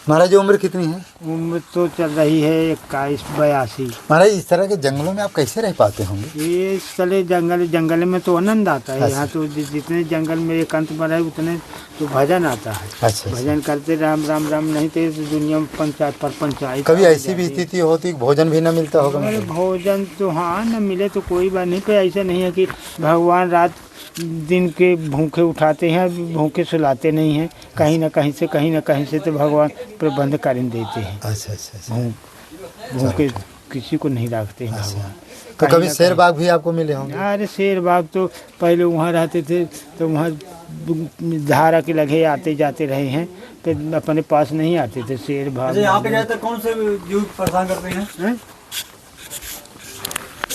महाराज जी उम्र कितनी है? उम्र तो चल रही है 81-82। महाराज इस तरह के जंगलों में आप कैसे रह पाते होंगे? ये चले जंगल में तो आनंद आता है। अच्छा। यहाँ तो जितने जंगल में एकांत में रहे उतने तो भजन आता है। अच्छा। भजन करते राम राम राम, नहीं तो इस दुनिया में पंचायत पर पंचायत। कभी ऐसी भी स्थिति होती कि भोजन भी न मिलता होगा? अरे भोजन तो हाँ न मिले तो कोई बात नहीं, पर ऐसा नहीं है कि भगवान रात दिन के भूखे उठाते हैं, भूखे सुलाते नहीं हैं। कहीं ना कहीं से तो भगवान प्रबंध कर देते हैं। अच्छा अच्छा अच्छा। भूखे किसी को नहीं रखते हैं भगवान। तो कभी शेर बाघ भी आपको मिले होंगे? अरे शेर बाघ तो पहले वहाँ रहते थे तो वहाँ धारा के लगे आते जाते रहे हैं, तो अपने पास नहीं आते थे शेर बाघ। यहाँ पे जाते कौन से जीव परेशान करते हैं?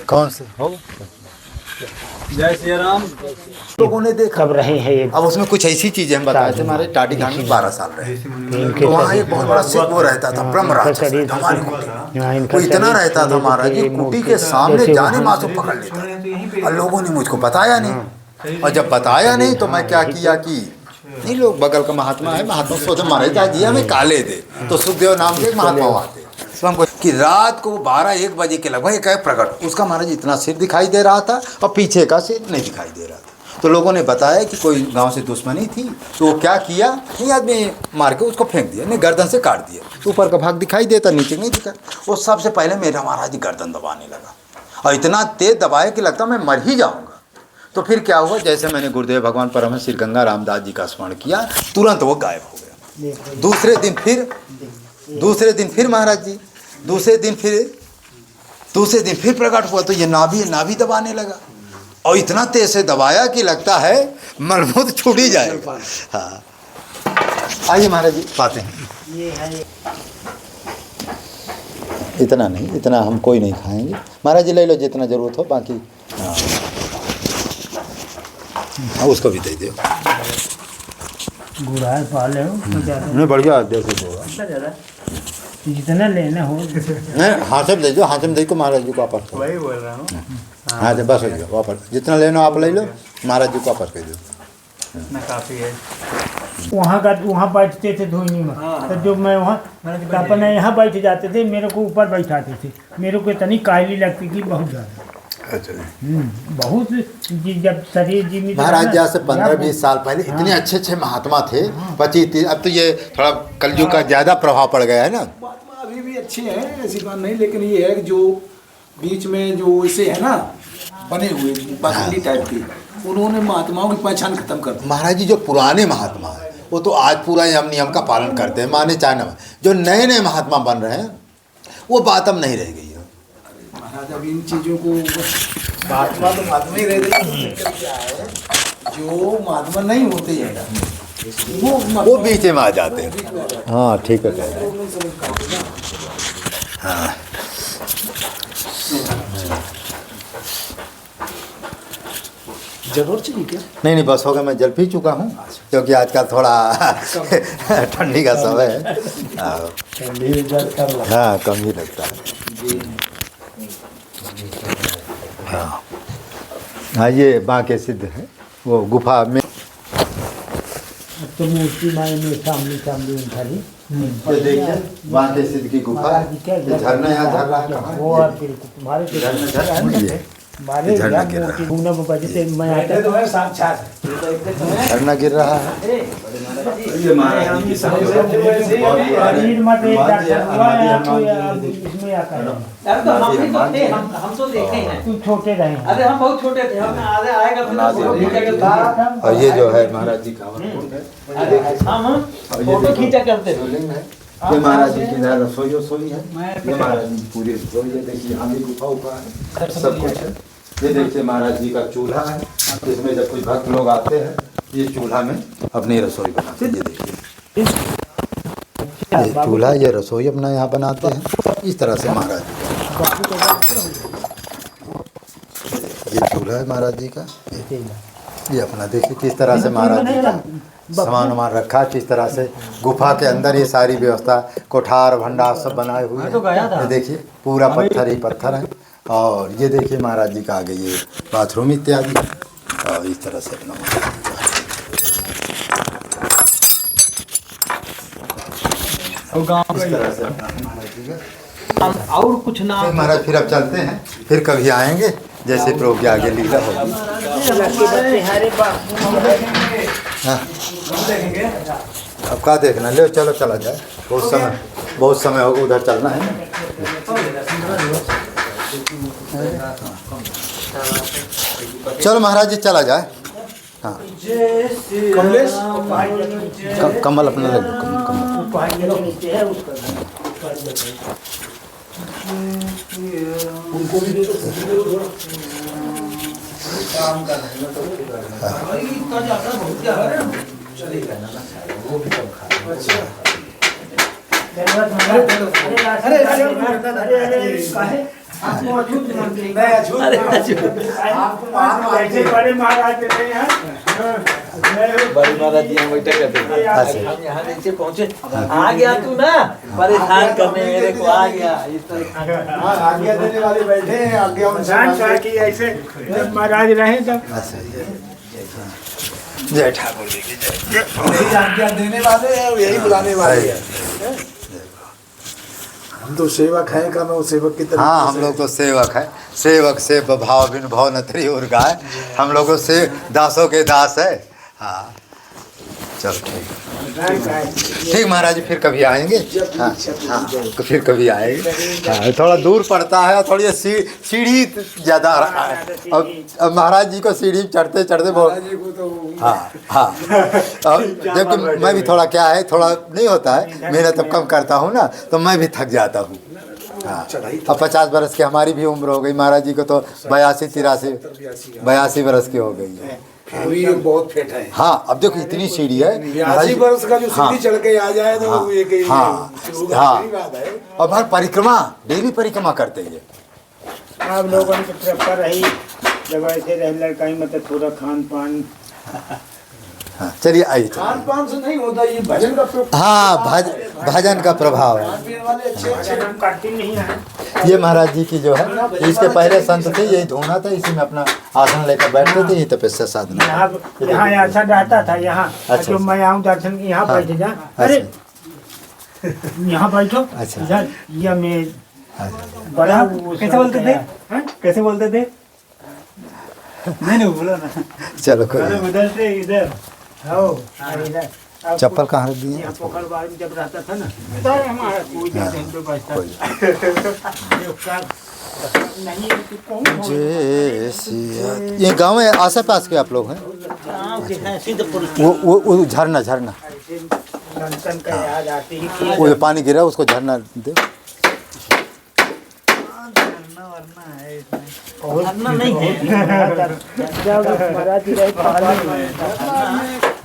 कौन से हो? जय श्री राम। लोगों ने देखा कब रहे हैं। अब उसमें कुछ ऐसी चीजें हम बताए थे। हमारे टाटी घाट में 12 साल रहे, तो वहाँ एक बहुत बड़ा सिख वो रहता था, ब्रह्म राक्षस हमारी कुटी। वो इतना रहता था महाराज जी, कुटी के सामने जाने मासूम पकड़ लेता। और लोगों ने मुझको बताया नहीं, और जब बताया नहीं तो मैं क्या किया कि नहीं, लोग बगल का महात्मा है, महात्मा सोचे महाराज जी हमें काले दे, तो सुखदेव नाम के महात्मा आते तो हमको कि रात को 12-1 बजे के लगभग एक प्रकट, उसका महाराज इतना सिर दिखाई दे रहा था और पीछे का सिर नहीं दिखाई दे रहा था। तो लोगों ने बताया कि कोई गांव से दुश्मनी थी, तो वो क्या किया, नहीं आदमी मार के उसको फेंक दिया, नहीं गर्दन से काट दिया। तो ऊपर का भाग दिखाई देता, नीचे नहीं दिखा। वो सबसे पहले मेरा महाराज जी गर्दन दबाने लगा, और इतना तेज दबाया कि लगता मैं मर ही जाऊँगा। तो फिर क्या हुआ, जैसे मैंने गुरुदेव भगवान परमहंस श्री गंगा रामदास जी का स्मरण किया, तुरंत वो गायब हो गया। दूसरे दिन फिर महाराज जी दूसरे दिन फिर प्रकट हुआ, तो ये नाभि दबाने लगा, और इतना तेज से दबाया कि लगता है मलमूत्र छूट ही जाएगा। हाँ, आइए महाराज जी पाते हैं। ये है इतना नहीं, इतना हम कोई नहीं खाएंगे। महाराज जी ले लो जितना जरूरत हो, बाकी हाँ उसको भी दे दो। गुड़ाई पा ले नहीं बढ़िया देखो, जितना लेना हो। नहीं हाथ से दे दो, हाथ में दे को महाराज जी को वापस। वही बोल रहा हूँ। हाँ तो बस हो गया, वापस जितना लेना आप ले लो, महाराज जी को वापस कर दो। इतना काफ़ी है। वहाँ बैठते थे धोनी में, तो जो मैं वहाँ अपने यहाँ बैठ जाते थे, मेरे को ऊपर बैठाते थे। मेरे को इतनी कायली लगती थी बहुत ज़्यादा। अच्छा बहुत जब शरीर जी में महाराज जी से 15-20 साल पहले इतने अच्छे अच्छे महात्मा थे, 25-30। अब तो ये थोड़ा कलयुग का ज़्यादा प्रभाव पड़ गया है ना। महात्मा अभी भी अच्छे हैं, ऐसी बात नहीं, लेकिन ये है कि जो बीच में जो ऐसे है ना बने हुए पाखंडी टाइप के, उन्होंने महात्माओं की पहचान खत्म कर दी। महाराज जी जो पुराने महात्मा हैं वो तो आज पूरा नियम का पालन करते हैं, माने चाइना। जो नए नए महात्मा बन रहे हैं वो बात अब नहीं रह गई है। महाराज अब इन चीज़ों को महात्मा तो महात्मा ही रह गए, क्या है जो महात्मा नहीं होते हैं वो बीच में आ जाते हैं। हाँ ठीक है। हाँ जरूर चाहिए क्या? नहीं बस हो गया, मैं जल पी चुका हूँ, क्योंकि आजकल थोड़ा ठंडी का समय है। हाँ कम ही लगता है। हाँ ये बांके सिद्ध है, वो गुफा में तो मूर्ति माए में सामने उठाली। ये देखिए बांके सिद्ध की गुफा, झरना यहाँ झर रहा है। वो तुम्हारे झरना गिर रहा है। हम तो देखे हैं। तुम छोटे रहे। अरे हम बहुत छोटे थे, हम आगे आएगा। और ये जो है महाराज जी का हम फोटो खींचा करते थे। ये महाराज जी की रसोई है। ये महाराज जी की पूरी रसोई है। देखिए यहाँ भी गुफा उफा है, सब कुछ है। ये देखिए महाराज जी का चूल्हा है, इसमें जब कुछ भक्त लोग आते हैं ये चूल्हा में अपनी रसोई बनाते हैं। ये देखिए ये चूल्हा, ये रसोई अपना यहाँ बनाते हैं इस तरह से। महाराज जी का ये चूल्हा है महाराज जी का। ये अपना देखिए किस तरह से महाराज जी का सामान वामान रखा, किस तरह से गुफा के अंदर ये सारी व्यवस्था, कोठार भंडार सब बनाए हुए हैं। ये देखिए पूरा पत्थर ही पत्थर है। और ये देखिए महाराज जी का आगे ये बाथरूम इत्यादि, और इस तरह से अपना और गाँव इस तरह से महाराज जी का। और कुछ ना फिर महाराज फिर अब चलते हैं, फिर कभी आएंगे जैसे प्रभु के आगे लीला होगी। हाँ अब क्या देखना, ले चलो चला जाए, बहुत समय होगा, उधर चलना है। चलो महाराज जी चला जाए। हाँ कमलेश कमल अपना ले लो, कमल। उनको भी दे दो। बड़े महाराज बड़ी महाराज जी हम बैठे करते हैं। हम यहाँ नीचे पहुँचे, आ गया तू ना परेशान करने मेरे को, आ गया इस तरह। आज्ञा देने वाले बैठे हैं, आज्ञा उनसे कि ऐसे जब महाराज रहे तब जय ठाकुर जी की जय। यही आज्ञा देने वाले हैं और यही बुलाने वाले हैं। हम तो सेवक हैं, करो सेवक की तरह। हाँ हम लोग तो सेवक है, सेवक से भाव बिन भाव न तरी और गाय, हम लोगों से दासों के दास है। हाँ चलो ठीक महाराज जी, फिर कभी आएंगे। हाँ हाँ तो फिर कभी आएंगे। हाँ थोड़ा दूर पड़ता है, थोड़ी सीढ़ी ज़्यादा। अब महाराज जी को सीढ़ी चढ़ते चढ़ते बहुत। हाँ हाँ अब जबकि मैं भी थोड़ा क्या है, थोड़ा नहीं होता है, मेहनत अब कम करता हूँ ना, तो मैं भी थक जाता हूँ। हाँ अब 50 बरस की हमारी भी उम्र हो गई, महाराज जी को तो 82 बरस की हो गई है। अभी बहुत फेट है। हाँ अब देखो इतनी सीढ़ी है, 82 वर्ष का जो सीढ़ी चढ़ के आ जाए तो हाँ, एक हाँ, हाँ। अब हर परिक्रमा डेली परिक्रमा करते हैं। आप लोगों की तरफ पर रही जब ऐसे रह लड़का ही मतलब थोड़ा खान पान। हाँ चलिए आइए। खान पान से नहीं होता, ये भजन का हाँ भजन का प्रभाव है। वाले अच्छे हम करते नहीं है। ये महाराज जी की जो है, इसके पहले संत थे, यही धोना था, इसी में अपना आसन लेकर बैठते थे, ये तपस्या साधना। यहाँ ऐसा रहता था, यहाँ अच्छा, जो मैं आऊँ दर्शन की यहाँ बैठ जा, अरे यहाँ बैठो। अच्छा। इधर ये मैं बड़ा कैसे बोलते थे? कैसे बोलते थे? नहीं बोलो ना। चलो कोई नहीं। उधर से इधर हो इधर। चप्पल कहाँ रख दिए? यहाँ पोखरबाग में जब रहता था ना, तो हमारा कोई ज्यादा हिंदू बचता नहीं। जय सिया। ये गांव है आस पास के आप लोग हैं? वो झरना लंदन का याद आती ही वो जो पानी गिरा उसको झरना दे। नहीं है। जब महाराज जी रहे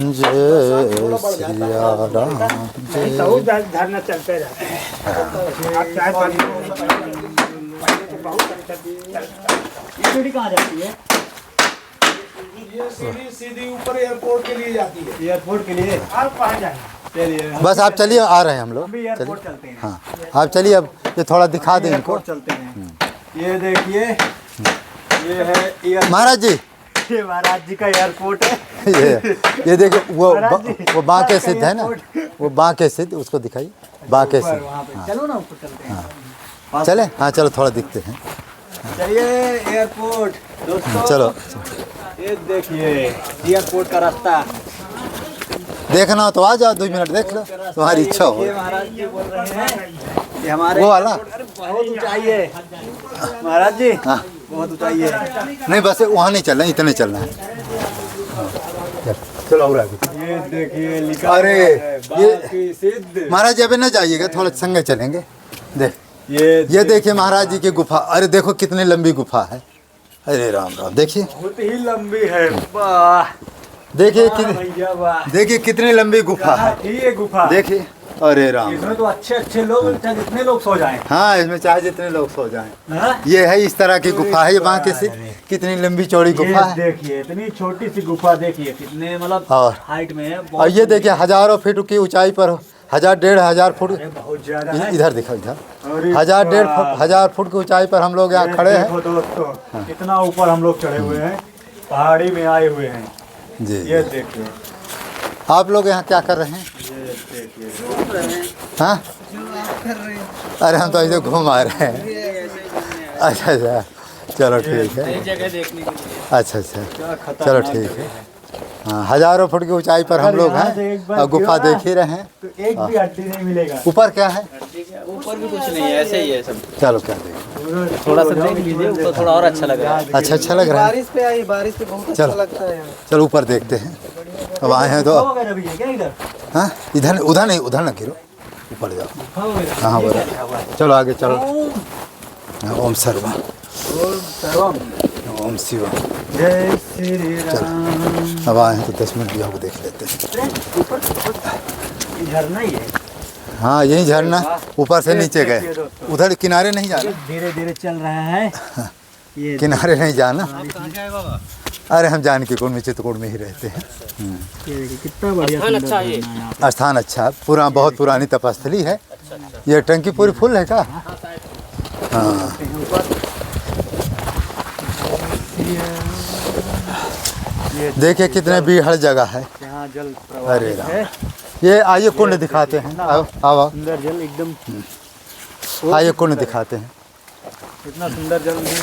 जय सिया राम जय। तो धरना चलते रहते सीढ़ी कहाँ जाती है? ये सीधी सीधी ऊपर एयरपोर्ट के लिए जाती है। एयरपोर्ट के लिए आप कहाँ जाए? चलिए बस आप चलिए, आ रहे हैं हम लोग। एयरपोर्ट चलते हैं। हाँ आप चलिए, अब ये थोड़ा दिखा दें इनको। एयरपोर्ट चलते हैं। ये देखिए, ये है एयरपोर्ट। महाराज जी, ये महाराज जी का एयरपोर्ट है। ये देखिए वो बांके सिद्ध है ना, वो बांके सिद्ध, उसको दिखाइए बांके सिद्ध। वहाँ पे चलो ना, ऊपर चलते हैं। चले हाँ चलो थोड़ा दिखते हैं। चलिए एयरपोर्ट दोस्तों, चलो ये देखिए एयरपोर्ट का रास्ता। देखना हो तो आ जाओ, 2 मिनट देख लो, तुम्हारी इच्छा हो। ये महाराज जी बोल रहे हैं कि हमारे वो वाला? अरे बहुत ऊंचाई है महाराज जी। हाँ बहुत ऊंचाई है। नहीं बस वहाँ नहीं चलना, इतने चलना है। चलो और आगे। ये देखिए लिखा अरे, हुआ है, ये- बाकी सिद्ध। महाराज जी अभी न जाइएगा, थोड़ा संगे चलेंगे। देख ये देखिए महाराज जी की गुफा। अरे देखो कितनी लंबी गुफा है। अरे राम राम, देखिए बहुत ही लंबी है। वाह देखिए भैया वाह। देखिए कितनी लंबी गुफा है। थी ये गुफा। देखिए अरे राम इसमें राम। तो अच्छे लोग, चाहे जितने लोग सो जाएं। हाँ इसमें चाहे जितने लोग सो जाएं। हाँ? ये है इस तरह की गुफा है, ये बांके से कितनी लंबी चौड़ी गुफा ये है। देखिए इतनी छोटी सी गुफा, देखिए कितने मतलब और- हाइट में है। और ये देखिए हजारों फीट की ऊंचाई पर, 1000-1500 फुट। अरे बहुत ज्यादा है। इधर दिखो इधर, अरे 1000 फुट की ऊंचाई पर हम लोग यहाँ खड़े हैं। देखो दोस्तों, कितना ऊपर हम लोग चढ़े हुए हैं, पहाड़ी में आए हुए हैं। जी ये देखिए, आप लोग यहाँ क्या कर रहे हैं? ये देखिए हाँ अरे हम तो ऐसे घूम आ रहे हैं। अच्छा अच्छा, चलो ठीक है। जगह देखने के लिए। अच्छा अच्छा, चलो ठीक है। हाँ, हज़ारों फुट की ऊंचाई पर हम लोग हैं और गुफा देख ही रहे हैं। तो एक भी हड्डी नहीं मिलेगा। ऊपर क्या है? ऊपर भी कुछ नहीं है, ऐसे ही है सब। चलो क्या देखें, थोड़ा सा देख लीजिए, ऊपर थोड़ा और अच्छा लग रहा है। अच्छा लग रहा है। बारिश पे आई, बारिश पे बहुत अच्छा लगता है। चलो ऊपर देखते हैं। अब आए हैं तो हाँ, इधर उधर नहीं, उधर ना गिरो, ऊपर जाओ। हाँ बोलो, चलो आगे चलो। हाँ, ओम सर्वम ओम शिवम। जय श्री राम। अब आए हैं तो 10 मिनट भी आपको देख लेते हैं। झरना ही है। हाँ यही झरना, ऊपर से नीचे गए, उधर किनारे नहीं जाना, धीरे धीरे चल रहा है। ये किनारे नहीं जाना। अरे हम जानकी कुंड में, चित्रकूट में ही रहते हैं। देखिए कितना बढ़िया अच्छा है। स्थान अच्छा, पूरा बहुत पुरानी तपस्थली है। ये टंकी पूरी फुल है क्या? हाँ। देखिए कितने बीहड़ जगह है। यहाँ जल अरे राम, ये आइए कुंड दिखाते हैं। आओ आओ, सुंदर जल एकदम, आइए कुंड दिखाते हैं। इतना सुंदर जल नहीं।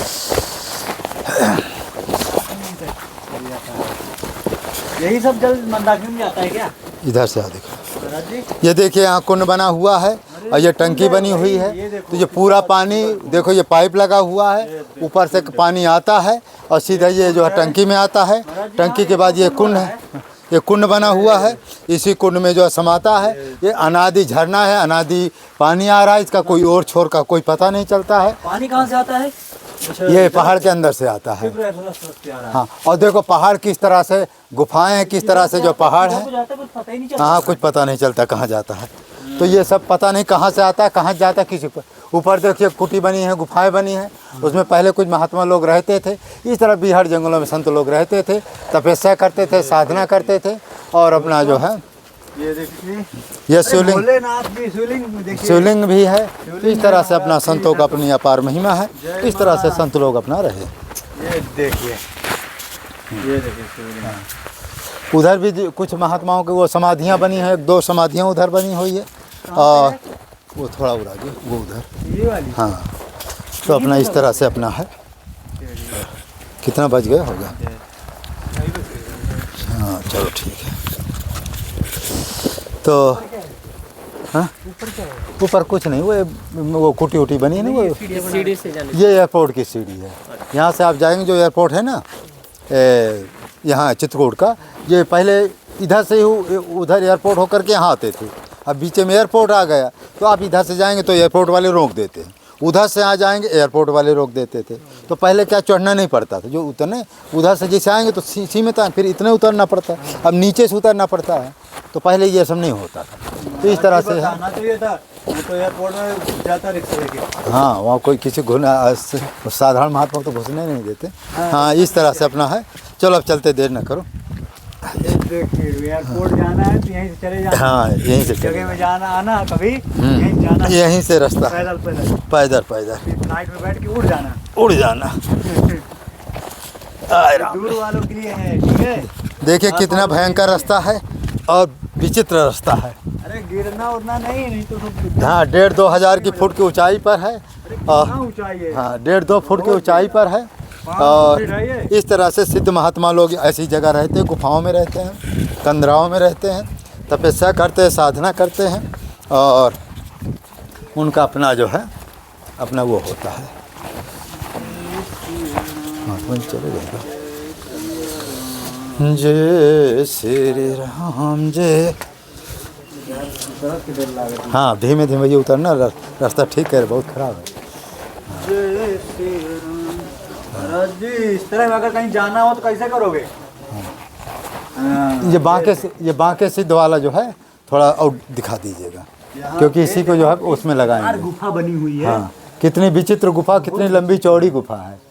यही सब जल मंदाकिनी में जाता है क्या? इधर से आ देखो, महाराज जी, ये देखिए यहाँ कुंड बना हुआ है और ये टंकी बनी हुई है। तो ये पूरा पानी देखो, ये पाइप लगा हुआ है, ऊपर से पानी आता है और सीधा ये जो है टंकी में आता है। टंकी के बाद ये कुंड है, ये कुंड बना हुआ है। इसी कुंड में जो है समाता है। ये अनादि झरना है, अनादि पानी आ रहा है, इसका कोई और छोर का कोई पता नहीं चलता है। पानी कहाँ से आता है? ये पहाड़ के अंदर से आता है। हाँ, और देखो पहाड़ किस तरह से, गुफाएं हैं किस तरह से, जो पहाड़ है। कुछ पता ही नहीं चलता। हाँ, कुछ पता नहीं चलता कहाँ जाता है। तो ये सब पता नहीं कहाँ से आता है, कहाँ जाता है किसी पर। ऊपर देखिए कुटी बनी है, गुफाएं बनी हैं, उसमें पहले कुछ महात्मा लोग रहते थे। इस तरह बिहार जंगलों में संत लोग रहते थे, तपस्या करते थे, साधना करते थे। और अपना जो है ये देखिए, ये शिवलिंग, भोलेनाथ भी शिवलिंग देखिए, शिवलिंग भी है। इस तरह से अपना संतों का अपनी अपार महिमा है। इस तरह से संत लोग अपना रहे। ये देखिए, ये देखिए शिवलिंग। उधर भी कुछ महात्माओं की वो समाधियाँ बनी हैं, 2 समाधियाँ उधर बनी हुई है। और वो थोड़ा उड़ा गया, वो उधर। ये वाली? हाँ, तो अपना इस तरह से अपना है। कितना बज गया होगा? हाँ चलो ठीक है। तो हाँ, ऊपर कुछ नहीं, वो कुटी उटी बनी है ना, वो सीढ़ी से जाने। ये एयरपोर्ट की सीढ़ी है। यहाँ से आप जाएंगे, जो एयरपोर्ट है ना यहाँ चित्रकूट का, ये पहले इधर से ही उधर एयरपोर्ट होकर के यहाँ आते थे। अब बीच में एयरपोर्ट आ गया, तो आप इधर से जाएंगे तो एयरपोर्ट वाले रोक देते हैं, उधर से आ जाएंगे एयरपोर्ट वाले रोक देते थे। तो पहले क्या चढ़ना नहीं पड़ता था, जो उतरने उधर से जैसे आएंगे तो सीमित, फिर इतने उतरना पड़ता, अब नीचे से उतरना पड़ता है। तो पहले ये सब नहीं होता था। तो इस तरह से है। तो एयरपोर्ट में जाता रिक्शा लेके। हाँ, वहाँ कोई किसी साधारण महात्मा को तो घुसने नहीं देते। हाँ, इस तरह से अपना है। चलो अब चलते, देर न करो। देखिए एयरपोर्ट जाना है तो यहीं से चले जाना। हाँ, यहीं से चले जगह में जाना आना, कभी यहीं जाना, यहीं से रास्ता, पैदल पैदल, पैदल पैदल फ्लाइट में बैठ के उड़ जाना। उड़ जाना। आए राम। दूर वालों के लिए है, ठीक है। देखिए कितना भयंकर रास्ता है और विचित्र रास्ता है। अरे गिरना उड़ना नहीं तो सब। हाँ, 1.5-2 हज़ार की फुट की ऊंचाई पर है। कितना ऊंचाई है? हाँ, 1.5-2 फुट की ऊंचाई पर है। और इस तरह से सिद्ध महात्मा लोग ऐसी जगह रहते हैं, गुफाओं में रहते हैं, कंदराओं में रहते हैं, तपस्या करते हैं, साधना करते हैं। और उनका अपना जो है अपना वो होता है। हाँ, चले जाएगा। जय श्री राम जय। हाँ, धीमे धीमे ये उतरना, रास्ता ठीक है, बहुत खराब है। जय श्री राम। महाराज जी, इस तरह में अगर कहीं जाना हो तो कैसे करोगे? ये बांके सिद्ध वाला जो है थोड़ा और दिखा दीजिएगा, क्योंकि इसी को जो है उसमें लगाएंगे। गुफा बनी हुई है। हाँ, कितनी विचित्र गुफा, कितनी लंबी चौड़ी गुफा है।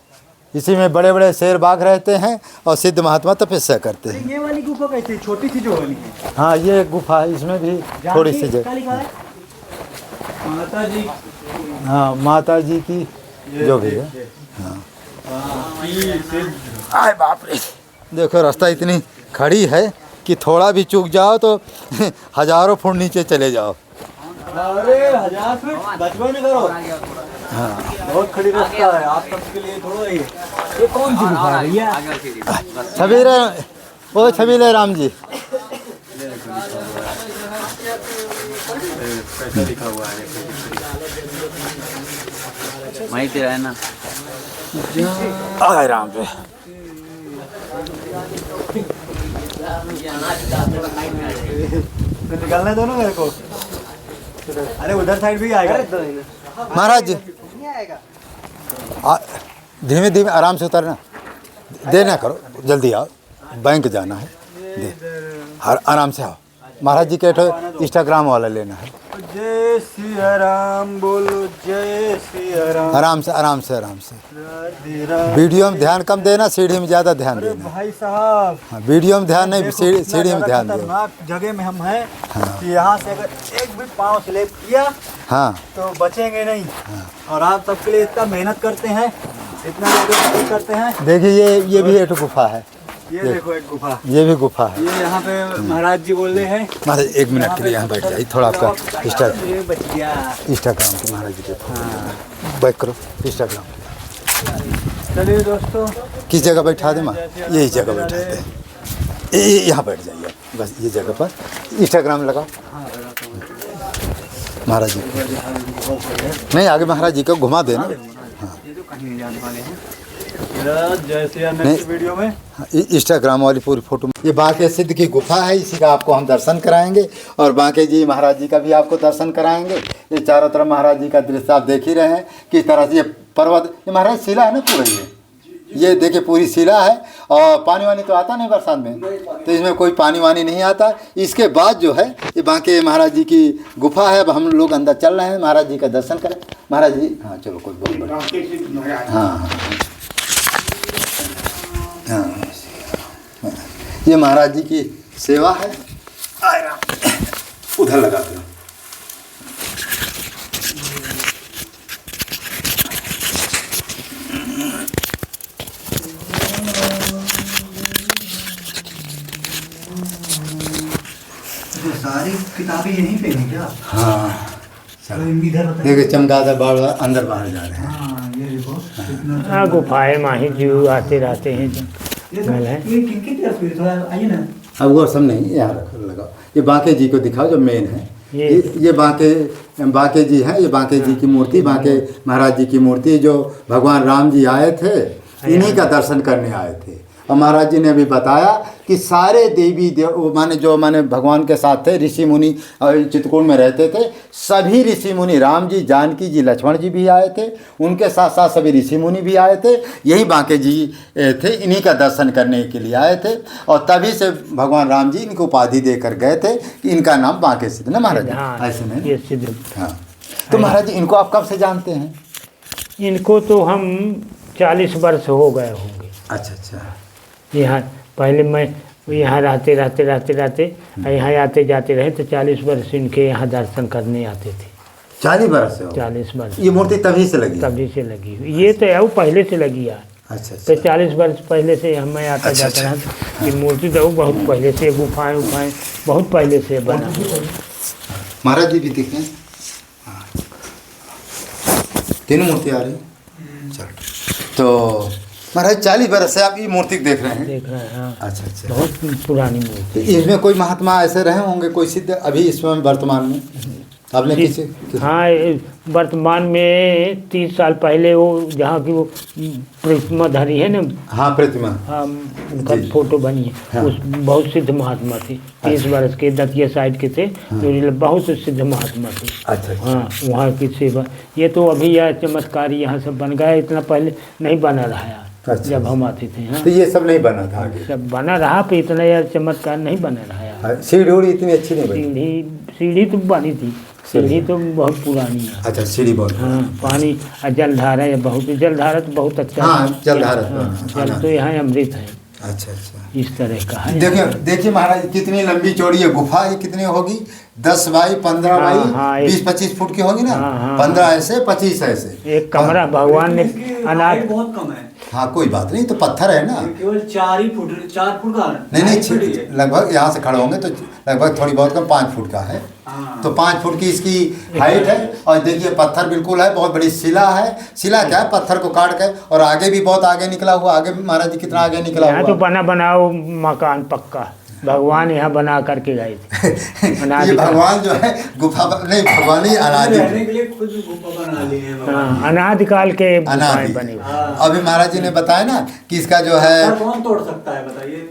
इसी में बड़े बड़े शेर बाघ रहते हैं और सिद्ध महात्मा तपस्या करते हैं। ये वाली गुफा कैसी छोटी सी जो बनी है? हाँ, ये गुफा है, इसमें भी थोड़ी सी जगह। माता जी, हाँ, माता जी की जो भी है। हाँ, आए बाप रे, देखो रास्ता इतनी खड़ी है कि थोड़ा भी चूक जाओ तो हज़ारों फुट नीचे चले जाओ। अरे 1000 फीट बचवा नहीं करो। हाँ बहुत खड़ी रास्ता है आप सबके लिए थोड़ा ही। ये कौन सी गुफा है भैया? छबील वो छबील राम जी। पैसा लिखा हुआ है वहीं पे है ना। राम पे तो निकलने दो ना मेरे को। अरे उधर साइड भी आएगा महाराज जी। धीमे धीमे आराम से उतरना, देर ना करो, जल्दी आओ, बैंक जाना है। आराम से आओ। महाराज जी के इंस्टाग्राम वाला लेना है। जय सिया राम बोलो, जय सिया राम। आराम से आराम से आराम से। राधे राधे। वीडियो में ध्यान कम देना, सीढ़ी में ज़्यादा ध्यान अरे देना। भाई साहब हाँ, वीडियो में ध्यान नहीं, देखो सीढ़ी कितना में ज्यादा ध्यान दो। खतरनाक जगह में हम हैं कि यहाँ से अगर एक भी पाँव स्लिप किया हाँ तो बचेंगे नहीं। और आप सबके लिए इतना मेहनत करते हैं, इतना ज़्यादा करते हैं। देखिए ये भी एक गुफा है। ये देखो एक गुफा, ये भी गुफा है। ये यहाँ पे महाराज जी बोल रहे हैं। महाराज 1 मिनट के लिए यहाँ बैठ जाइए, थोड़ा आपका ये बच गया। इंस्टाग्राम पे महाराज जी के बैक करो इंस्टाग्राम पे। चलिए दोस्तों, किस जगह बैठा दे माँ? यही जगह बैठा दे, यहाँ बैठ जाइए बस, ये जगह पर इंस्टाग्राम लगाओ। महाराज जी नहीं, आगे महाराज जी को घुमा देना। ये तो कहीं नहीं जाने वाले हैं। जैसे नेक्स्ट वीडियो में इंस्टाग्राम वाली पूरी फोटो। ये बांके सिद्ध की गुफा है, इसी का आपको हम दर्शन कराएंगे और बांके जी महाराज जी का भी आपको दर्शन कराएंगे। ये चारों तरफ महाराज जी का दृश्य आप देख ही रहे हैं किस तरह से। ये पर्वत, ये महाराज शिला है ना पूरा, ये देखिए पूरी शिला है। और पानी वानी तो आता नहीं बरसात में, तो इसमें कोई पानी वानी नहीं आता। इसके बाद जो है ये बांके महाराज जी की गुफा है। अब हम लोग अंदर चल रहे हैं, महाराज जी का दर्शन करें। महाराज जी हाँ चलो, कोई बहुत बड़ा। हाँ हाँ, ये महाराज जी की सेवा है। उधर लगा दो। सारी किताबें यहीं पे हैं क्या? हाँ इधर देखिए चमगादड़ बार बार अंदर बाहर जा रहे हैं। हाँ ये देखो हाँ गुफाएं माही जी आते रहते हैं जब महल है। ये किनकी तस्वीर, थोड़ा आइए ना। अब वो सब नहीं, यहाँ रखो लगाओ। ये बांके जी को दिखाओ जो मेन है। ये बांके जी हैं। ये बांके जी की मूर्ति, बांके महाराज जी की मूर्ति, जो भगवान राम जी आए थे, इन्हीं का दर्शन करने आए थे। और महाराज जी ने अभी बताया कि सारे देवी देव माने भगवान के साथ थे, ऋषि मुनि चित्रकूट में रहते थे। सभी ऋषि मुनि, राम जी, जानकी जी, लक्ष्मण जी भी आए थे, उनके साथ साथ सभी ऋषि मुनि भी आए थे। यही बांके जी थे, इन्हीं का दर्शन करने के लिए आए थे। और तभी से भगवान राम जी इनको उपाधि देकर गए थे कि इनका नाम बांके सिद्ध ना महाराज। ऐसे नहीं ये सिद्ध। हाँ, तो महाराज जी इनको आप कब से जानते हैं? इनको तो हम 40 वर्ष हो गए होंगे। अच्छा। यहाँ पहले मैं यहाँ रहते यहाँ आते जाते रहे, तो 40 वर्ष इनके यहाँ दर्शन करने आते थे। 40 वर्ष से? 40 वर्ष। ये मूर्ति तभी से लगी? तभी से लगी हुई। ये तो है पहले से लगी है। अच्छा। तो 40 वर्ष पहले से हमें आता जाता रहा। ये मूर्ति तो बहुत पहले से, गुफाएं बहुत पहले से बना। महाराज जी भी दिखे, तीनों मूर्ति आ रही। चलो, तो महाराज 40 वर्ष से आप ये मूर्ति देख रहे हैं? देख रहे हैं हाँ। अच्छा। बहुत पुरानी मूर्ति। इसमें कोई महात्मा ऐसे रहे होंगे, कोई सिद्ध अभी इसमें वर्तमान में आपने किसी? हाँ वर्तमान में 30 साल पहले वो जहाँ की वो प्रतिमा धरी है ना। हाँ प्रतिमा। हाँ उनका फोटो बनी है। हाँ। उस बहुत सिद्ध महात्मा थे, 30 वर्ष के, दतिया साइड के थे। तो बहुत सिद्ध महात्मा थे। अच्छा। हाँ वहाँ की सेवा। ये तो अभी यह चमत्कारी यहाँ सब बन गया, इतना पहले नहीं बना रहा है। अच्छा। जब हम आते थे हाँ तो ये सब नहीं बना था आगे? सब बना रहा, पे इतना यार चमत्कार नहीं बना रहा है। सीढ़ी इतनी अच्छी नहीं बनी? सीढ़ी तो बनी थी, सीढ़ी तो बहुत पुरानी है। अच्छा सीढ़ी बहुत। हाँ पानी जलधारा है, बहुत जलधारा तो बहुत अच्छा। हाँ जलधारा। जल तो यहाँ अमृत है। अच्छा। इस तरह का है। देखिए महाराज कितनी लंबी चौड़ी है गुफा, ये कितनी होगी? 10 बाई 15 हाँ, बाई 20-25 फुट की होगी ना। हाँ। 15 ऐसे 25 ऐसे एक कमरा भगवान ने अनाथ बहुत कम है, हाँ कोई बात नहीं, तो पत्थर है ना। केवल 4 फुट का है। नहीं लगभग यहाँ से खड़े होंगे तो लगभग थोड़ी बहुत कम 5 फुट का है। हाँ। तो 5 फुट की इसकी हाइट है। और देखिए पत्थर बिल्कुल है, बहुत बड़ी शिला है। शिला क्या है, पत्थर को काट के, और आगे भी बहुत आगे निकला हुआ। आगे भी महाराज जी कितना आगे निकला यहाँ तो हुआ। बना बनाओ मकान पक्का भगवान यहाँ बना करके गए थे। ये भगवान जो है गुफा नहीं, भगवान ही अनादि रहने के लिए खुद गुफा बना लिए हैं भगवान। हाँ, अनादिकाल के अनादि बने हुए। अभी महाराज जी ने बताया ना कि इसका जो है पत्थर कौन तोड़ सकता है बताइए।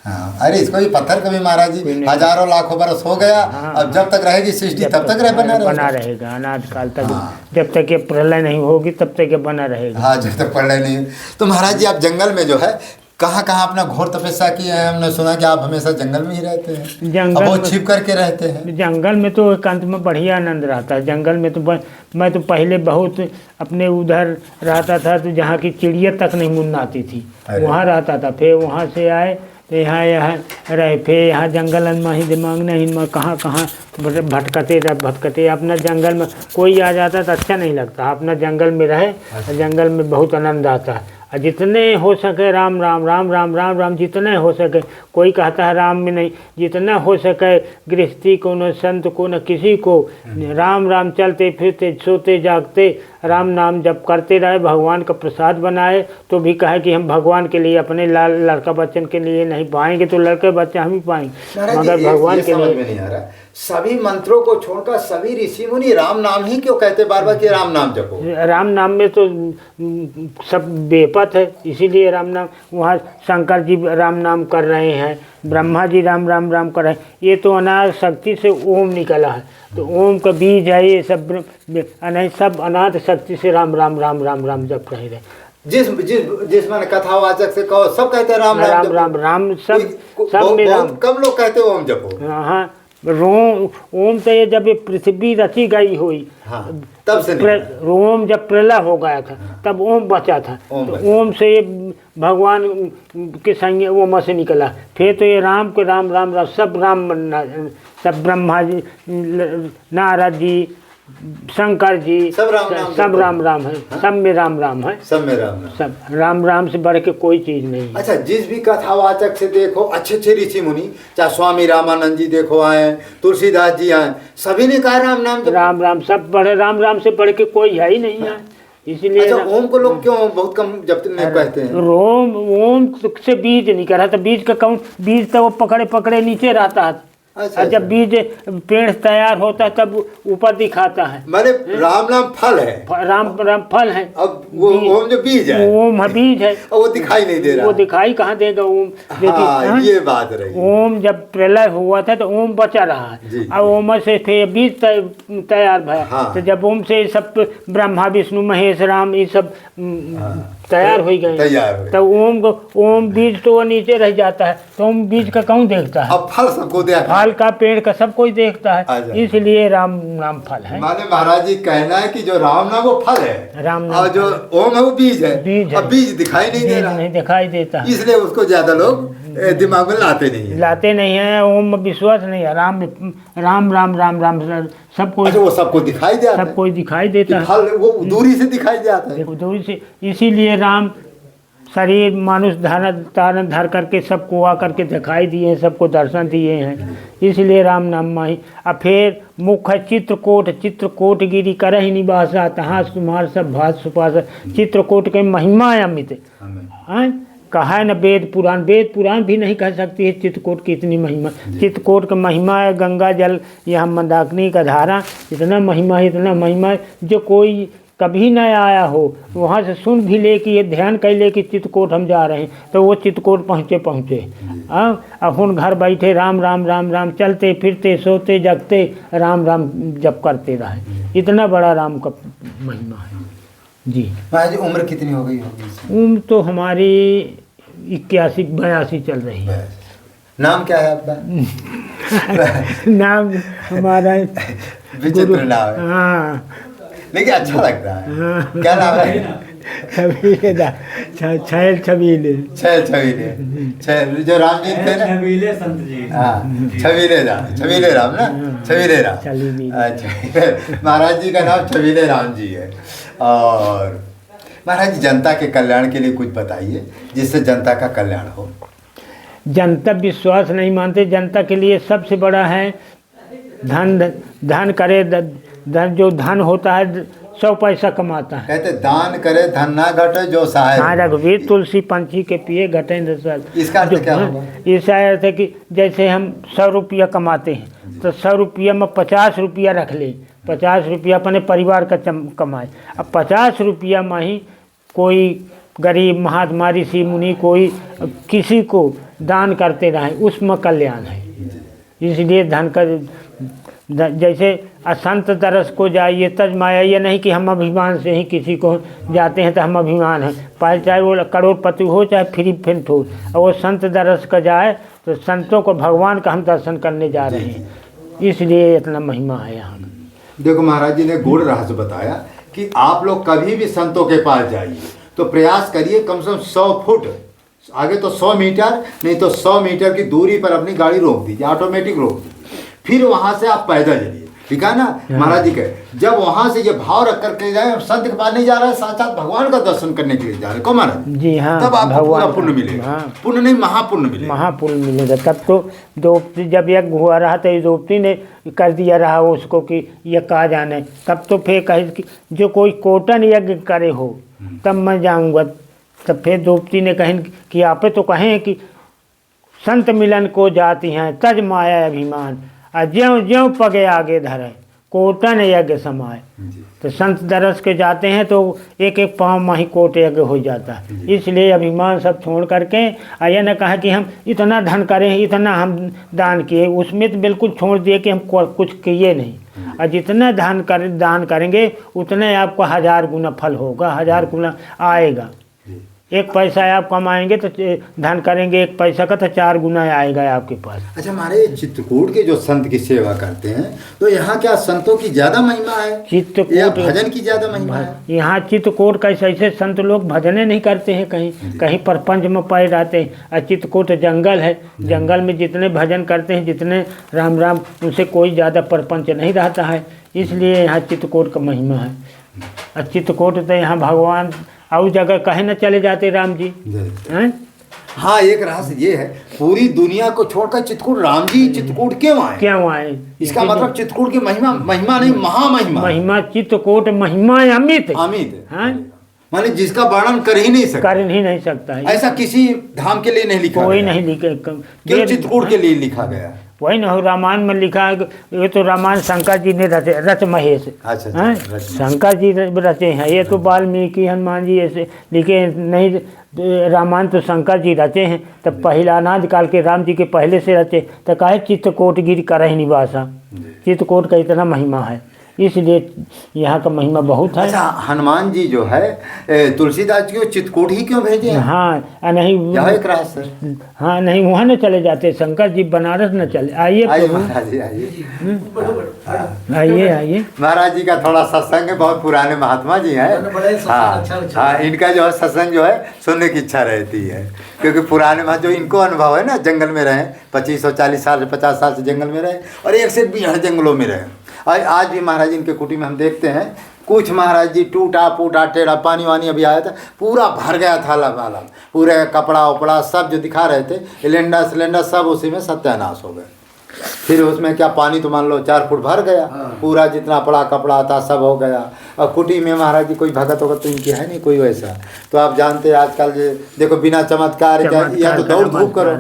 हाँ, अरे इसको भी पत्थर कभी महाराज जी हजारों लाखों बरस हो गया। अब जब तक रहेगी सृष्टि तब तक बना रहेगा अनादिकाल तक। जब तक ये प्रलय नहीं होगी तब तक ये बना रहेगा। हाँ, जब तक प्रलय नहीं। तो महाराज जी आप जंगल में जो है कहाँ कहाँ अपना घोर तपस्या की है। हमने सुना कि आप हमेशा जंगल में ही रहते हैं, जंगल बहुत छिप करके रहते हैं। जंगल में तो एकांत में बढ़िया आनंद रहता है। जंगल में तो मैं तो पहले बहुत अपने उधर रहता था, तो जहाँ की चिड़िया तक नहीं मुन आती थी वहाँ रहता था। फिर वहाँ से आए तो यहाँ रहे, फिर यहाँ जंगल में ही दिमाग नहीं में कहाँ कहाँ भटकते अपना जंगल में कोई आ जाता तो अच्छा नहीं लगता। अपना जंगल में रहे, जंगल में बहुत आनंद आता है। और जितने हो सके राम राम राम राम राम राम, जितने हो सके। कोई कहता है राम में नहीं, जितना हो सके गृहस्थी को न संत को न किसी को राम राम चलते फिरते सोते जागते राम नाम जब करते रहे, भगवान का प्रसाद बनाए। तो भी कहे कि हम भगवान के लिए अपने लड़का बच्चन के लिए नहीं पाएंगे तो लड़के बच्चे हम ही पाएंगे, मगर भगवान के लिए नहीं आ रहा। सभी मंत्रों को छोड़कर सभी ऋषि मुनि राम नाम ही क्यों कहते बार बार कि राम नाम जपो। राम नाम में तो सब बेपत है, इसीलिए राम नाम। वहाँ शंकर जी राम नाम कर रहे हैं, ब्रह्मा जी राम राम राम कर रहे हैं। ये तो अनाथ शक्ति से ओम निकला है, तो ओम का बीज है ये सब। सब अनाथ शक्ति से राम राम राम राम राम जप रहे हैं। जिस मैंने कथावाचक से कहो सब कहते हैं राम राम राम राम, सब में राम। कम लोग कहते हैं ओम जपो। हाँ, ओम तो ये जब ये पृथ्वी रची गई हुई, हाँ, तब से ओम जब प्रलय हो गया था तब ओम बचा था। तो ओम से ये भगवान के संग ओम से निकला। फिर तो ये राम के राम राम राम सब राम, सब ब्रह्मा जी, नारद जी, शंकर जी, सब राम राम है। सब में राम राम है, सब में राम राम। सब राम राम से बढ़ के कोई चीज नहीं है। अच्छा, जिस भी कथावाचक से देखो अच्छे अच्छे ऋषि मुनि, चाहे स्वामी रामानंद जी देखो आए, तुलसीदास जी आए, सभी ने कहा राम नाम राम राम। सब बड़े राम राम से बढ़ के कोई है ही नहीं है, इसलिए। अच्छा, ओम को लोग क्यों बहुत कम जपते कहते हैं? ओम से बीज निकला था, बीज का कौन बीज तो वो पकड़े पकड़े नीचे रहता है। अच्छा, और जब बीज पेड़ तैयार होता है तब ऊपर दिखाता है। माने राम नाम फल है, राम राम फल है। अब वो ओम जो बीज है, ओम बीज है, और वो दिखाई नहीं दे रहा। वो दिखाई कहाँ देगा ओम? हाँ, ये बात रही। ओम जब प्रलय हुआ था तो ओम बचा रहा है, और ओम से फिर बीज तैयार भया। हाँ। तो जब ओम से सब ब्रह्मा विष्णु महेश राम ये सब तैयार हो गए, तो ओम बीज तो वो नीचे रह जाता है, तो ओम बीज का कौन देखता है? अब फल सबको देखता है, फल का पेड़ का सब कोई देखता है, इसलिए राम नाम फल है। माने महाराज जी कहना है कि जो राम नाम वो फल है, राम नाम, और जो ओम है वो बीज है। बीज है। अब बीज दिखाई नहीं दे रहा, नहीं दिखाई देता, इसलिए उसको ज्यादा लोग दिमाग में लाते नहीं है। ओम विश्वास नहीं है, राम राम राम राम राम सबको। अच्छा, वो सबको दिखाई देता है, सब कोई दिखाई देता है, फल वो दूरी से दिखाई जाता है, दूरी से। इसीलिए राम शरीर मानुष धारण धर करके सबको आ करके दिखाई दिए हैं, सबको दर्शन दिए हैं, इसलिए राम नाम माही। और फिर मुख्य चित्रकोट गिरी कर ही निवासा, तहाँ तुम्हार सब भात सुपास। चित्रकोट के महिमा अमित कहा है न, वेद पुराण भी नहीं कह सकती है चित्रकोट की इतनी महिमा। चित्रकोट का महिमा है गंगा जल, यह मंदाकिनी का धारा, इतना महिमा है जो कोई कभी न आया हो वहाँ से सुन भी ले कि ये ध्यान कर ले कि चित्रकोट हम जा रहे हैं, तो वो चित्रकोट पहुँचे। अब हम घर बैठे राम राम राम राम, चलते फिरते सोते जगते राम राम जप करते रहे। इतना बड़ा राम का महिमा है जी। जी उम्र कितनी हो गई होगी? उम्र तो हमारी 81-82 चल रही है। नाम क्या है आपका? नाम हमारा विचित्र नाम है। हाँ, लेकिन अच्छा लगता है। क्या नाम है? छबीले छैल छबीले जो राम जी थे ना, छबीले संत जी। हाँ छबीले राम ना, छबीले राम। अच्छा, महाराज जी का नाम छबीले राम जी है। और महाराज जी जनता के कल्याण के लिए कुछ बताइए जिससे जनता का कल्याण हो। जनता विश्वास नहीं मानते। जनता के लिए सबसे बड़ा है धन करे, जो धन होता है 100 पैसा कमाता है। कहते दान करे धन ना घटे जो सहाय। हाँ, रघुवीर तुलसी पंछी के पिए घटे न साल। इसका अर्थ क्या होगा? इसका अर्थ है कि जैसे हम 100 रुपया कमाते हैं तो 100 रुपया में 50 रुपया रख ले, 50 रुपया अपने परिवार का कमाए। अब 50 रुपया में ही कोई गरीब महात्मा ऋषि मुनि कोई किसी को दान करते रहे, उसमें कल्याण है। इसलिए धन का जैसे असंत तरस को जाइए तज माया, ये नहीं कि हम अभिमान से ही किसी को जाते हैं तो हम अभिमान हैं, चाहे वो करोड़पति हो चाहे फ्री फेंट हो, और वो संत दरस का जाए तो संतों को भगवान का हम दर्शन करने जा रहे हैं, इसलिए इतना महिमा है यहाँ। देखो महाराज जी ने गूढ़ रहस्य बताया कि आप लोग कभी भी संतों के पास जाइए तो प्रयास करिए कम से कम 100 फुट आगे तो 100 मीटर, नहीं तो 100 मीटर की दूरी पर अपनी गाड़ी रोक दीजिए, ऑटोमेटिक रोक दीजिए, फिर वहां से आप पैदल चलिए। ठीक है ना महाराज जी कहे, जब वहां से ये भाव रख करके जाए हम संत के पास नहीं जा रहे हैं, साक्षात भगवान का दर्शन करने के लिए जा रहे हैं, को महाराज जी हाँ, तब आपको पूरा पुण्य हाँ, मिलेगा। पुण्य नहीं महापुण्य मिलेगा, महापुण्य मिलेगा। तब तो द्रौपदी जब यज्ञ हुआ रहा तो द्रौपदी ने कर दिया रहा उसको कि ये कहा जाने, तब तो फिर कहे कि जो कोई कोटन यज्ञ करे हो तब मैं जाऊँगा। तब फिर द्रौपदी ने कहें कि आप तो कहें कि संत मिलन को जाती हैं तज माया अभिमान, ज्यों ज्यों पगे आगे धरे कोटन यज्ञ समाए। तो संत दरस के जाते हैं तो एक एक पाँव में ही कोट यज्ञ हो जाता है। इसलिए अभिमान सब छोड़ करके यह न कहा कि हम इतना धन करें, इतना हम दान किए, उसमें तो बिल्कुल छोड़ दिए कि हम कुछ किए नहीं। और जितना दान करेंगे उतने आपको 1000 गुना फल होगा, 1000 गुना आएगा। 1 पैसा आप कमाएंगे तो धन करेंगे 1 पैसा का तो 4 गुना आएगा आपके पास। अच्छा हमारे चित्रकूट के जो संत की सेवा करते हैं तो यहाँ क्या संतों की ज्यादा महिमा है या भजन की ज्यादा महिमा है? यहाँ चित्रकूट कैसे ऐसे संत लोग भजने नहीं करते हैं, कहीं परपंच में पाए रहते हैं। और चित्रकूट जंगल है, जंगल में जितने भजन करते हैं जितने राम राम उनसे कोई ज़्यादा परपंच नहीं रहता है, इसलिए यहाँ चित्रकूट का महिमा है। और चित्रकूट तो यहाँ भगवान और जगह कहे न चले जाते राम जी हैं। हाँ एक रहस्य ये है, पूरी दुनिया को छोड़कर चित्रकूट राम जी चित्रकूट क्यों आए? इसका मतलब चित्रकूट की महिमा नहीं महिमा चित्रकूट महिमा अमित है, माने जिसका वर्णन कर ही नहीं सकता है। ऐसा किसी धाम के लिए नहीं लिखा, कोई नहीं लिखा, क्यों चित्रकूट के लिए लिखा गया? वही ना रामायण में लिखा है। ये तो रामायण शंकर जी ने रच महेश, शंकर जी रचे हैं, ये तो वाल्मीकि हनुमान जी ऐसे लिखे नहीं। रामायण तो शंकर जी रचे हैं, तब पहला अनाज काल के राम जी के पहले से रचे, तो कहे चित्रकूट गिर करहि निवासा, चित्रकूट का इतना महिमा है, इसलिए यहाँ का महिमा बहुत है। अच्छा हनुमान जी जो है तुलसीदास जी को चित्रकूट ही क्यों भेजे? हाँ नहीं एक रहस्य। हाँ नहीं वहाँ न चले जाते, शंकर जी बनारस न चले। आइए महाराज जी आइए महाराज जी का थोड़ा सत्संग है, बहुत पुराने महात्मा जी हैं। हाँ इनका जो है सत्संग जो है सुनने की इच्छा रहती है, क्योंकि पुराने जो इनको अनुभव है ना, जंगल में रहे 25-40 साल से 50 साल से जंगल में रहे और 1 से 20 जंगलों में रहे। और आज भी महाराज इनके कुटी में हम देखते हैं कुछ महाराज जी टूटा फूटा टेढ़ा, पानी वानी अभी आया था पूरा भर गया था वाला, पूरे कपड़ा उपड़ा सब जो दिखा रहे थे सिलेंडर सब उसी में सत्यानाश हो गए। फिर उसमें क्या पानी तो मान लो 4 फुट भर गया, पूरा जितना पड़ा कपड़ा था सब हो गया। और कुटी में महाराज जी कोई भगत होगा तो इनकी है नहीं कोई वैसा। तो आप जानते हैं आजकल देखो बिना चमत्कार या तो दौड़ धूप करो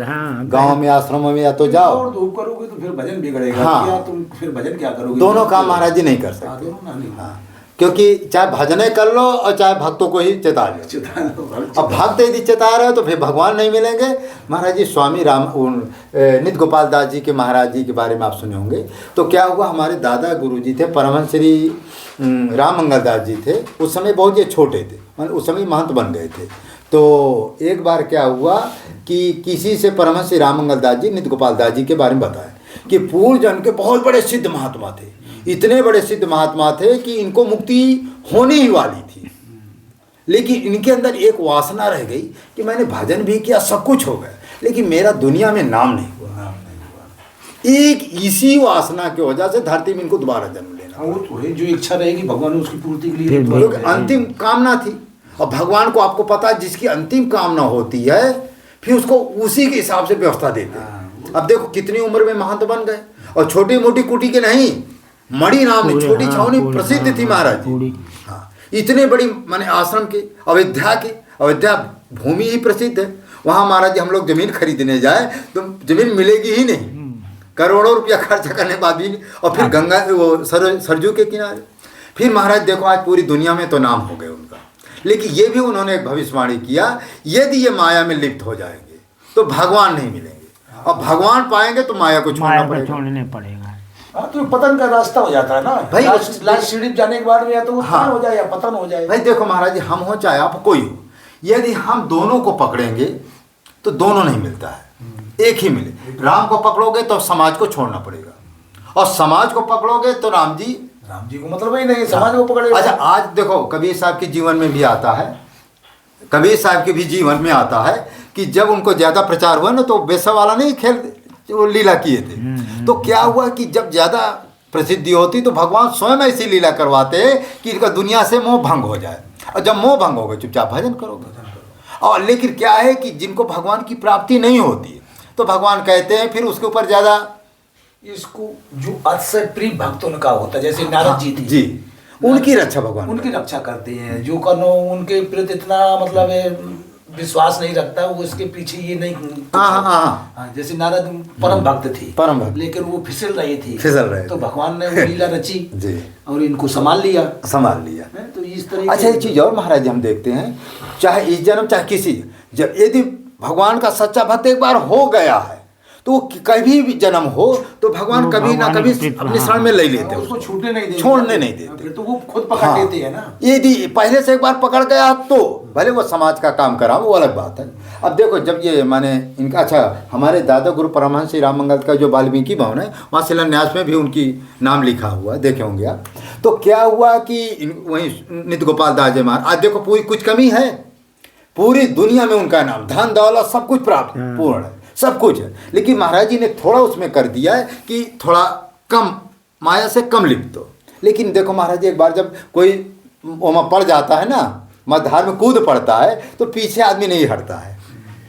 गाँव में आश्रमों में, या तो जाओ दौड़ धूप करोगे तो फिर भजन बिगड़ेगा। हाँ तुम फिर भजन क्या करोगे? दोनों काम महाराज जी नहीं कर सकते। हाँ क्योंकि चाहे भजने कर लो और चाहे भक्तों को ही चेता लो। अब भक्त यदि चेता रहे हो तो फिर भगवान नहीं मिलेंगे। महाराज जी स्वामी नित्य गोपाल दास जी के महाराज जी के बारे में आप सुने होंगे। तो क्या हुआ, हमारे दादा गुरु जी थे परमहंस श्री राम मंगल दास जी थे, उस समय बहुत ये छोटे थे, उस समय महंत बन गए थे। तो एक बार क्या हुआ कि किसी से परमहंस श्री राम मंगल दास जी नित्य गोपाल दास जी के बारे में बताया कि पूर्व जन्म के बहुत बड़े सिद्ध महात्मा थे, इतने बड़े सिद्ध महात्मा थे कि इनको मुक्ति होने ही वाली थी, लेकिन इनके अंदर एक वासना रह गई कि मैंने भजन भी किया, सब कुछ हो गया, लेकिन मेरा दुनिया में नाम नहीं हुआ। एक इसी वासना की वजह से धरती में इनको दोबारा जन्म लेना। वो तो है, जो इच्छा रहेगी भगवान ने उसकी पूर्ति के लिए, क्योंकि अंतिम कामना थी। और भगवान को आपको पता है, जिसकी अंतिम कामना होती है फिर उसको उसी के हिसाब से व्यवस्था देते हैं। अब देखो कितनी उम्र में महंत बन गए, और छोटी मोटी कुटी के नहीं, मणि नाम नहीं, छोटी छावनी प्रसिद्ध थी महाराज जी। हाँ, इतने बड़ी माने आश्रम के, अयोध्या भूमि ही प्रसिद्ध है। वहाँ महाराज जी हम लोग जमीन खरीदने जाए तो जमीन मिलेगी ही नहीं, करोड़ों रुपया खर्च करने के बाद भी नहीं। और फिर गंगा वो सरजू के किनारे, फिर महाराज देखो आज पूरी दुनिया में तो नाम हो गए उनका। लेकिन ये भी उन्होंने एक भविष्यवाणी किया, यदि ये माया में लिप्त हो जाएंगे तो भगवान नहीं मिलेंगे, और भगवान पाएंगे तो माया को छोड़ना पड़ेगा। हाँ, तो पतन का रास्ता हो जाता है ना भाई। लास्ट सीढ़ी जाने के बाद में या तो हाँ हो जाए या पतन हो जाए। भाई देखो महाराज जी, हम हो चाहे आप कोई हो, यदि हम दोनों को पकड़ेंगे तो दोनों नहीं मिलता है, एक ही मिले। राम को पकड़ोगे तो समाज को छोड़ना पड़ेगा, और समाज को पकड़ोगे तो राम जी को मतलब ही नहीं, समाज को पकड़ेगा। अच्छा आज देखो कबीर साहब के जीवन में भी आता है, कबीर साहब के भी जीवन में आता है कि जब उनको ज़्यादा प्रचार हुआ ना तो बेसा वाला नहीं खेल वो लीला किए थे। तो क्या हुआ कि जब ज़्यादा प्रसिद्धि होती तो भगवान स्वयं ऐसी लीला करवाते कि इनका दुनिया से मोह भंग हो जाए, और जब मोह भंग हो गए चुपचाप भजन करोगे। और लेकिन क्या है कि जिनको भगवान की प्राप्ति नहीं होती तो भगवान कहते हैं फिर उसके ऊपर ज़्यादा, इसको जो अतिशय प्रिय भक्तों का होता है, जैसे नारद जी थी जी, उनकी रक्षा भगवान, उनकी रक्षा करते हैं। जो कनो उनके प्रति इतना मतलब विश्वास नहीं रखता, वो इसके पीछे ये नहीं। हाँ, जैसे नारद परम भक्त थी, परम भक्त, लेकिन वो फिसल रही थी, तो भगवान ने वो लीला रची जी, और इनको संभाल लिया। तो इस तरह। अच्छा एक चीज़ और महाराज जी हम देखते हैं, चाहे इस जन्म चाहे किसी, जब यदि भगवान का सच्चा भक्त एक बार हो गया है तो कभी भी जन्म हो तो भगवान कभी ना कभी अपने शरण में ले लेते हैं, उसको छोड़ने नहीं देते, तो वो खुद पकड़ लेते हैं ना। यदि पहले से एक बार पकड़ गया तो भले वो समाज का काम करा, वो अलग बात है। अब देखो जब ये माने इनका, अच्छा हमारे दादा गुरु परमहंस श्री राम मंगल का जो वाल्मीकि भवन है वहाँ शिलान्यास में भी उनकी नाम लिखा हुआ देखे होंगे आप। तो क्या हुआ कि वहीं नित्य गोपाल दास जी महाराज, आज देखो पूरी कुछ कमी है, पूरी दुनिया में उनका नाम, धन दौलत सब कुछ प्राप्त पूर्ण है, सब कुछ है, लेकिन महाराज जी ने थोड़ा उसमें कर दिया है कि थोड़ा कम, माया से कम लिप्त हो। लेकिन देखो महाराज जी एक बार जब कोई वहाँ पड़ जाता है ना, मझधार में कूद पड़ता है तो पीछे आदमी नहीं हटता है।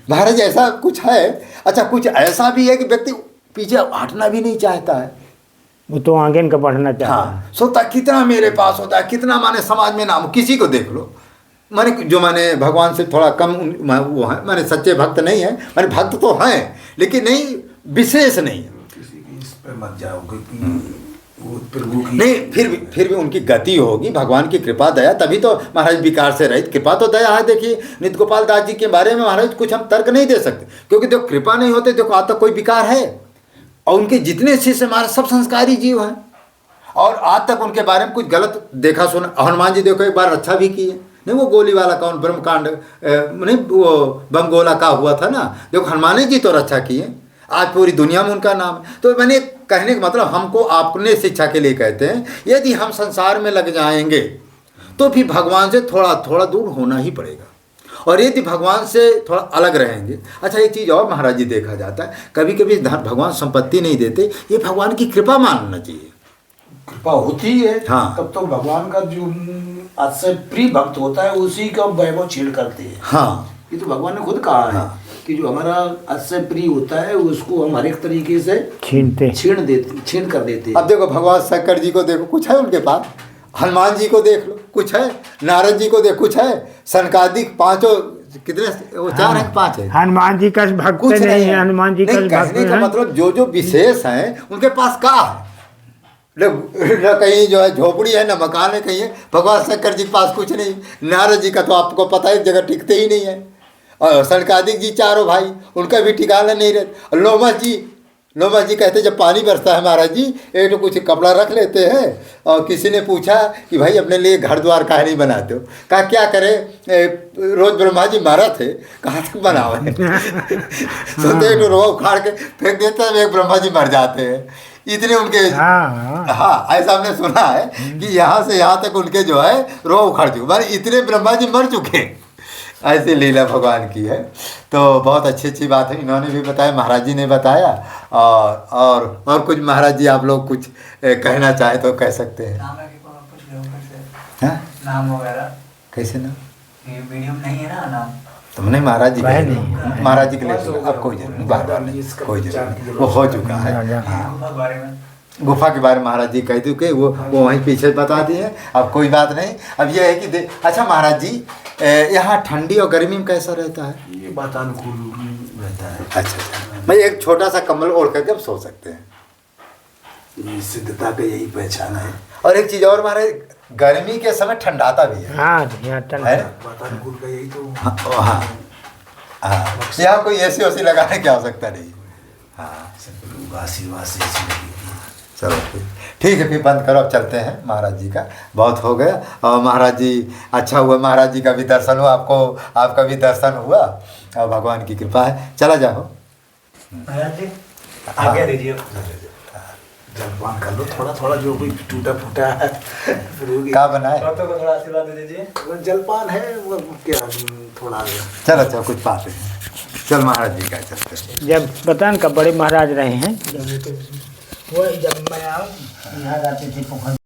महाराज जी ऐसा कुछ है। अच्छा कुछ ऐसा भी है कि व्यक्ति पीछे हटना भी नहीं चाहता है, वो तो आगे का बढ़ना चाहता है। हाँ, सोता कितना मेरे पास होता है, कितना माने समाज में नाम, किसी को देख लो माने जो माने भगवान से थोड़ा कम वो है, माने सच्चे भक्त नहीं है, माने भक्त तो हैं लेकिन नहीं विशेष नहीं है। किसी की इस पे मत जाओ वो प्रभु की नहीं, फिर भी उनकी गति होगी, भगवान की कृपा दया, तभी तो महाराज विकार से रहित, कृपा तो दया है। देखिए नित्य गोपाल दास जी के बारे में महाराज कुछ हम तर्क नहीं दे सकते, क्योंकि देखो कृपा नहीं होते, देखो आज तक कोई विकार है, और उनके जितने शिष्य हमारे सब संस्कारी जीव हैं, और आज तक उनके बारे में कुछ गलत देखा सुना। हनुमान जी देखो एक बार अच्छा भी किए, नहीं वो गोली वाला कौन ब्रह्मकांड नहीं वो बम गोला का हुआ था ना, देखो हनुमान जी तो रक्षा किए, आज पूरी दुनिया में उनका नाम है। तो मैंने कहने का मतलब हमको अपने शिक्षा के लिए कहते हैं, यदि हम संसार में लग जाएंगे तो फिर भगवान से थोड़ा थोड़ा दूर होना ही पड़ेगा, और यदि भगवान से थोड़ा अलग रहेंगे। अच्छा एक चीज़ और महाराज जी देखा जाता है, कभी कभी भगवान संपत्ति नहीं देते, ये भगवान की कृपा मानना चाहिए। कृपा होती है हाँ, तब तो भगवान का जो अतिशय प्रिय भक्त होता है उसी का वैभव छीन करते हैं। हाँ, ये तो भगवान ने खुद कहा है कि जो हमारा अतिशय प्रिय होता है उसको हम हर एक तरीके से छीन कर देते हैं। अब देखो भगवान शंकर जी को देखो, कुछ है उनके पास, हनुमान जी को देख लो कुछ है, नारद जी को देख कुछ है, सनकादिक पांचों कितने वो चार है पांच है, हनुमान जी का भक्त नहीं है, हनुमान जी का कहने का मतलब जो विशेष हैं उनके पास का है, न कहीं जो है झोपड़ी है, न मकान है कहीं है। भगवान शंकर जी के पास कुछ नहीं, नारद जी का तो आपको पता है जगह टिकते ही नहीं है, और सनकादिक जी चारों भाई उनका भी ठिकाना नहीं रहता। लोमस जी कहते जब पानी बरसता है महाराज जी एक तो कुछ कपड़ा रख लेते हैं, और किसी ने पूछा कि भाई अपने लिए घर द्वार काहे नहीं बनाते हो, कहा क्या करे रोज ब्रह्मा जी मारा थे कहाँ तक बनावे सोचते एक रोआ उखाड़ के फेंक देते हैं, एक ब्रह्मा जी मर जाते हैं। इतने उनके हाँ हाँ ऐसा हमने सुना है कि यहाँ से यहाँ तक उनके जो है रो उखड़ चुके, माने इतने ब्रह्मा जी मर चुके। ऐसी लीला भगवान की है। तो बहुत अच्छी बात है, इन्होंने भी बताया, महाराज जी ने बताया। और कुछ महाराज जी आप लोग कुछ कहना चाहे तो कह सकते हैं। नाम है कि कुछ लोगों से हाँ? नाम वगैरह कैसे ना ये वीडियो में नहीं है ना नाम। तुमने महाराज जी वह नहीं, महाराज जी के लिए सुना, अब कोई जरूरत नहीं, बार नहीं, कोई जरूरत नहीं, वो हो चुका है। हाँ, गुफा के बारे में गुफा के बारे में महाराज जी कह चुके, वो वहीं पीछे बता दिए। अब कोई बात नहीं। अब ये है कि अच्छा महाराज जी यहाँ ठंडी और गर्मी में कैसा रहता है? ये वातानुकूल रहता है। अच्छा, मैं एक छोटा सा कंबल ओढ़ करके अब सो सकते हैं। ये सिद्धता का यही पहचान है। और एक चीज़ और महाराज, गर्मी के समय ठंडाता भी है, हाँ यहाँ ठंडा है? वातानुकूल का यही तो हाँ हाँ, यहाँ कोई ऐसी वैसी लगाने की आवश्यकता नहीं। हाँ वासी वासी ऐसी लगी। चलो ठीक है, फिर बंद करो, अब चलते हैं। महाराज जी का बहुत हो गया। और महाराज जी अच्छा हुआ, महाराज जी का भी दर्शन हुआ, आपका भी दर्शन हुआ, और भगवान की कृपा है। चला जाओ महाराज जी आज्ञा दीजिए। जलपान कर लो थोड़ा थोड़ा, जो कोई टूटा फूटा है क्या बनाए? भक्तों को थोड़ा आशीर्वाद दे दीजिए। वो जलपान है वो क्या थोड़ा। चलो कुछ बात है। चल महाराज जी का चलते हैं। जब बतान का बड़े महाराज रहे हैं वो जब मैं आऊँ यहाँ जाती थी पोखर